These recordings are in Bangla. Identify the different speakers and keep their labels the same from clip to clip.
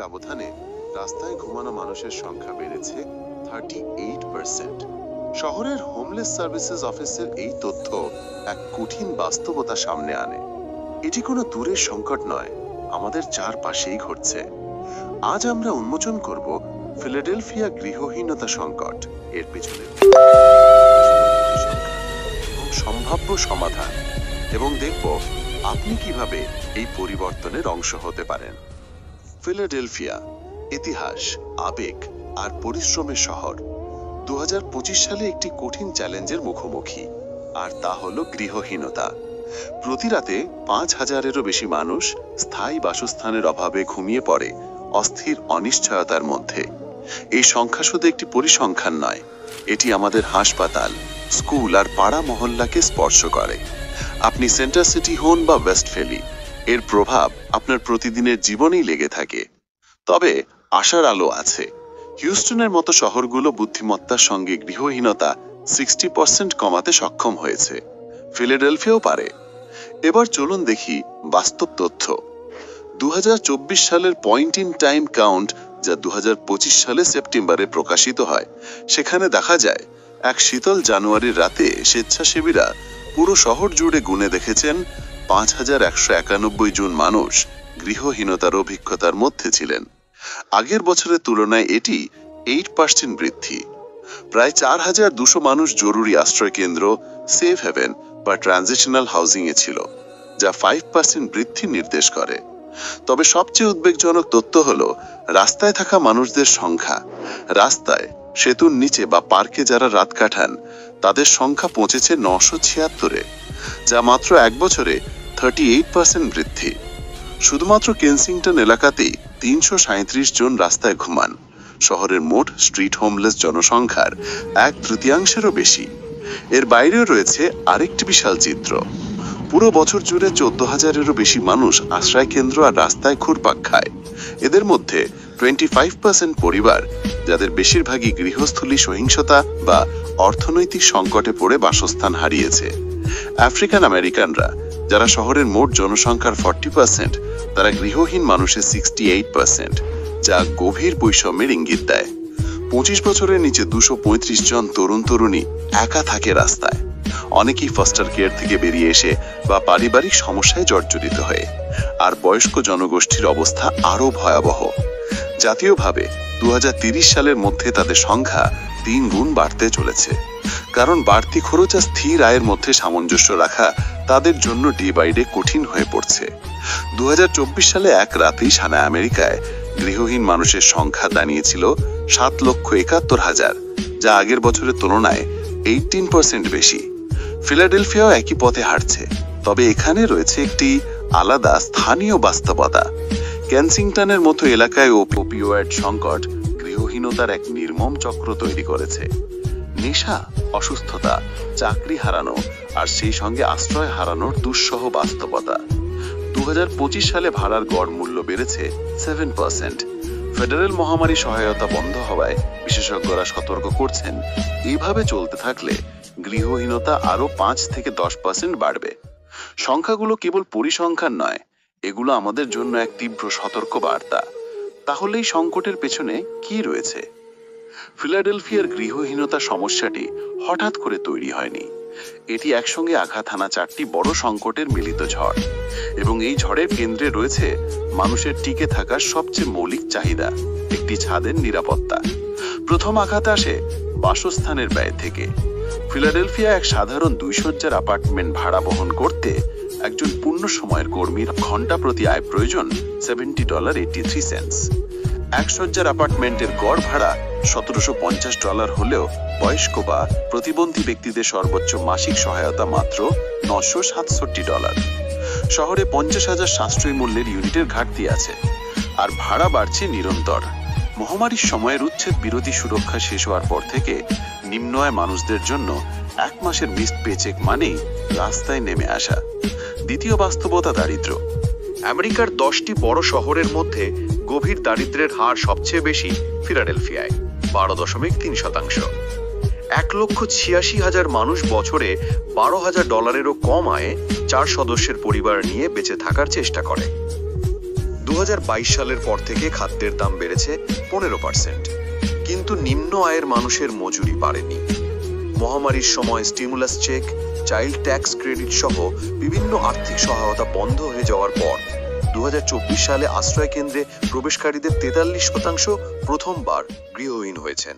Speaker 1: ব্যবধানে রাস্তায় ঘুমানো মানুষের সংখ্যা বেড়েছে 38%। শহরের হোমলেস সার্ভিসেস অফিসের এই তথ্য এক কঠিন বাস্তবতা সামনে আনে। এটি কোনো দূরের সংকট নয়, আমাদের চারপাশেই ঘটছে। আজ আমরা উন্মোচন করব ফিলাডেলফিয়া গৃহহীনতা সংকট, এর পেছনে সম্ভাব্য সমাধান, এবং দেখব আপনি কিভাবে এই পরিবর্তনের অংশ হতে পারেন। ফিলাডেলফিয়া ইতিহাস, আবেগ আর পরিশ্রমের শহর 2025 সালে একটি কঠিন চ্যালেঞ্জের মুখোমুখি, আর তা হলো গৃহহীনতা। প্রতি রাতে 5,000-এরও বেশি মানুষ স্থায়ী বাসস্থানের অভাবে ঘুমিয়ে পড়ে অস্থির অনিশ্চয়তার মধ্যে। এই সংখ্যা শুধু একটি পরিসংখ্যান নয়, এটি আমাদের হাসপাতাল, স্কুল আর পাড়া মহল্লাকে স্পর্শ করে। আপনি সেন্টার সিটি হন বা ওয়েস্টফেলি, এর প্রভাব আপনার প্রতিদিনের জীবনেই লেগে থাকে। তবে আশার আলো আছে। হিউস্টনের মতো শহরগুলো বুদ্ধিমত্তার সঙ্গে গৃহহীনতা 60% কমাতে সক্ষম হয়েছে। ফিলাডেলফিয়াও পারে। এবার চলুন দেখি বাস্তব তথ্য। 2024 সালের পয়েন্ট ইন টাইম কাউন্ট, যা 2025 সালে সেপ্টেম্বরে প্রকাশিত হয়, সেখানে দেখা যায় এক শীতল জানুয়ারির রাতে স্বেচ্ছাসেবীরা পুরো শহর জুড়ে গুনে দেখেছেন 5,191 জন মানুষ গৃহহীনতার অভিজ্ঞতার মধ্যে ছিলেন। আগের বছরের তুলনায় এটি 8% বৃদ্ধি। প্রায় 4,200 মানুষ জরুরি আশ্রয় কেন্দ্র, সেফ হেভেন বা ট্রানজিশনাল হাউজিং এ ছিল, যা 5% বৃদ্ধি নির্দেশ করে। তবে সবচেয়ে উদ্বেগজনক তথ্য হলো রাস্তায় থাকা মানুষদের সংখ্যা। রাস্তায়, সেতুর নিচে বা পার্কে যারা রাত কাটান, তাদের সংখ্যা পৌঁছেছে 976-এ, যা মাত্র এক বছরে 38% বৃদ্ধি। শুধুমাত্র কেনসিংটন এলাকাতেই 337 জন রাস্তায় ঘুমান, শহরের মোট স্ট্রিট হোমলেস জনসংখ্যার 1/3-এরও বেশি। এর বাইরেও রয়েছে আরেকটি বিশাল চিত্র। পুরো বছর জুড়ে 14,000-এরও বেশি মানুষ আশ্রয় কেন্দ্র আর রাস্তায় ঘুরপাক খায়। এদের মধ্যে 25% পরিবার, যাদের বেশিরভাগই গৃহস্থলী সহিংসতা বা অর্থনৈতিক সংকটে পড়ে বাসস্থান হারিয়েছে। আফ্রিকান আমেরিকানরা, যারা শহরের মোট জনসংখ্যার 40%, তারা গৃহহীন মানুষের 68%, যা গভীর বৈষম্যের ইঙ্গিত দেয়। 25 বছরের নিচে 235 জন তরুণ তরুণী একা থাকে রাস্তায়, অনেকেই ফস্টার কেয়ার থেকে বেরিয়ে এসে বা পারিবারিক সমস্যায় জর্জরিত হয়ে। আর বয়স্ক জনগোষ্ঠীর অবস্থা আরও ভয়াবহ। জাতীয়ভাবে 2030 সালের মধ্যে তাদের সংখ্যা 3 গুণ বাড়তে চলেছে, কারণ বাড়তি খরচ আর স্থির আয়ের মধ্যে সামঞ্জস্য রাখা তাদের জন্য ডে বাই ডে কঠিন হয়ে পড়ছে। 2024 সালে এক রাতেই সারা আমেরিকায় গৃহহীন মানুষের সংখ্যা দাঁড়িয়েছিল 7,71,000, যা আগের বছরের তুলনায় 18% বেশি। ফিলাডেলফিয়াও একই পথে হাঁটছে, তবে এখানে রয়েছে একটি আলাদা স্থানীয় বাস্তবতা। কেনসিংটনের মতো এলাকায় ওপিওয়েড সংকট গৃহহীনতার এক নির্মম চক্র তৈরি করেছে। নেশা, অসুস্থতা, চাকরি হারানো আর সেই সঙ্গে আশ্রয় হারানোর দুঃসহ বাস্তবতা। 2025 সালে ভাড়ার গড় মূল্য বেড়েছে 7%। ফেডারেল মহামারী সহায়তা বন্ধ হওয়ায় বিশেষজ্ঞরা সতর্ক করছেন, এইভাবে চলতে থাকলে গৃহহীনতা আরও 5 থেকে 10% বাড়বে। সংখ্যাগুলো কেবল পরিসংখ্যান নয়, এগুলো আমাদের জন্য এক তীব্র সতর্ক বার্তা। তাহলে এই সংকটের পেছনে কি রয়েছে? ফিলাডেলফিয়ার গৃহহীনতা সমস্যাটি হঠাৎ করে তৈরি হয়নি। এটি একসঙ্গে আঘাত হানা 4টি বড় সংকটের মিলিত ঝড়, এবং এই ঝড়ের কেন্দ্রে রয়েছে মানুষের টিকে থাকার সবচেয়ে মৌলিক চাহিদা, একটি ছাদের নিরাপত্তা। প্রথম আঘাত আসে বাসস্থানের ব্যয় থেকে। ফিলাডেলফিয়া এক সাধারণ 2 শয্যার অ্যাপার্টমেন্ট ভাড়া বহন করতে একজন পূর্ণ সময়ের কর্মীর ঘন্টা প্রতি আয় প্রয়োজন $70.83। 1 শয্যার অ্যাপার্টমেন্টের গড় ভাড়া $1,750 হলেও বয়স্ক বা প্রতিবন্ধী ব্যক্তিদের সর্বোচ্চ মাসিক সহায়তা মাত্র $967। শহরে 50,000 সাশ্রয়ী মূল্যের ইউনিটের ঘাটতি আছে, আর ভাড়া বাড়ছে নিরন্তর। মহামারীর সময়ের উচ্ছেদ বিরোধী সুরক্ষা শেষ হওয়ার পর থেকে নিম্ন আয় মানুষদের জন্য 1 মাসের মিসড পেচেক মানেই রাস্তায় নেমে আসা। দ্বিতীয় বাস্তবতা, দারিদ্র্য। আমেরিকার 10টি বড় শহরের মধ্যে গভীর দারিদ্র্যের হার সবচেয়ে বেশি ফিলাডেলফিয়ায়, 12.3%। 1,86,000 মানুষ বছরে $12,000-এরও কম আয়ে 4 সদস্যের পরিবার নিয়ে বেঁচে থাকার চেষ্টা করে। 2022 সালের পর থেকে খাদ্যের দাম বেড়েছে 15%, কিন্তু নিম্ন আয়ের মানুষের মজুরি বাড়েনি। মহামারীর সময় stimulus check, child tax credit সহ বিভিন্ন আর্থিক সহায়তা বন্ধ হয়ে যাওয়ার পর 2024 সালে আশ্রয় কেন্দ্রে প্রবেশকারীদের 43% প্রথমবার গৃহহীন হয়েছেন।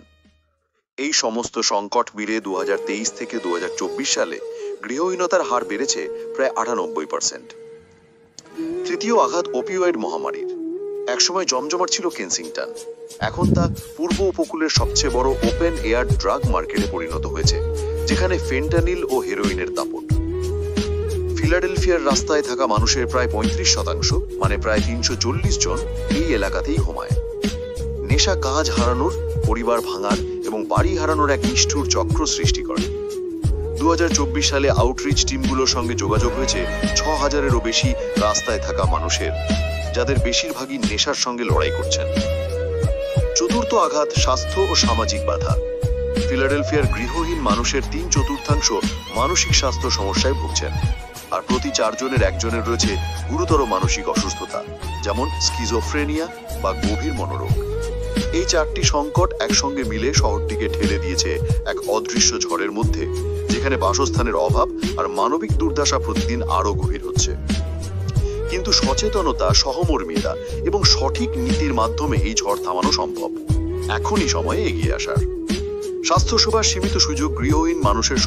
Speaker 1: এই সমস্ত সংকট মিলে 2023 থেকে 2024 সালে গৃহহীনতার হার বেড়েছে প্রায় 98%। তৃতীয় আঘাত ওপিওয়েড মহামারীর। একসময় জমজমাট ছিল কেনসিংটন, এখন তা পূর্ব উপকূলের সবচেয়ে বড় ওপেন এয়ার ড্রাগ মার্কেটে পরিণত হয়েছে, যেখানে ফেন্টানিল ও হেরোইনের দাপট। ফিলাডেলফিয়ার রাস্তায় থাকা মানুষের প্রায় 35%, মানে প্রায় 340 জন এই এলাকাতেই ঘুমায়। নেশা কাজ হারানোর, পরিবার ভাঙার এবং বাড়ি হারানোর এক নিষ্ঠুর চক্র সৃষ্টি করে। 2024 সালে আউটরিচ টিমগুলোর সঙ্গে যোগাযোগ হয়েছে 6000-এরও বেশি রাস্তায় থাকা মানুষের, যাদের বেশিরভাগই নেশার সঙ্গে লড়াই করছেন। চতুর্থ আঘাত স্বাস্থ্য ও সামাজিক বাধা। ফিলাডেলফিয়ার গৃহহীন মানুষের 3/4 মানসিক স্বাস্থ্য সমস্যায় ভুগছেন, আর প্রতি 4 জনের 1 জনের রয়েছে গুরুতর মানসিক অসুস্থতা, যেমন স্কিজোফ্রেনিয়া বা গভীর মনোরোগ। এই 4টি সংকট একসঙ্গে মিলে শহরটিকে ঠেলে দিয়েছে এক অদৃশ্য ঝড়ের মধ্যে, যেখানে বাসস্থানের অভাব আর মানবিক দুর্দশা প্রতিদিন আরো গভীর হচ্ছে। কিন্তু সচেতনতা, সহমর্মিতা এবং সঠিক নীতির মাধ্যমে এই ঝড় থামানো সম্ভব। এখনই সময় এগিয়ে আসার। স্বাস্থ্যসেবার সীমিত সুযোগ গৃহহীন মানুষের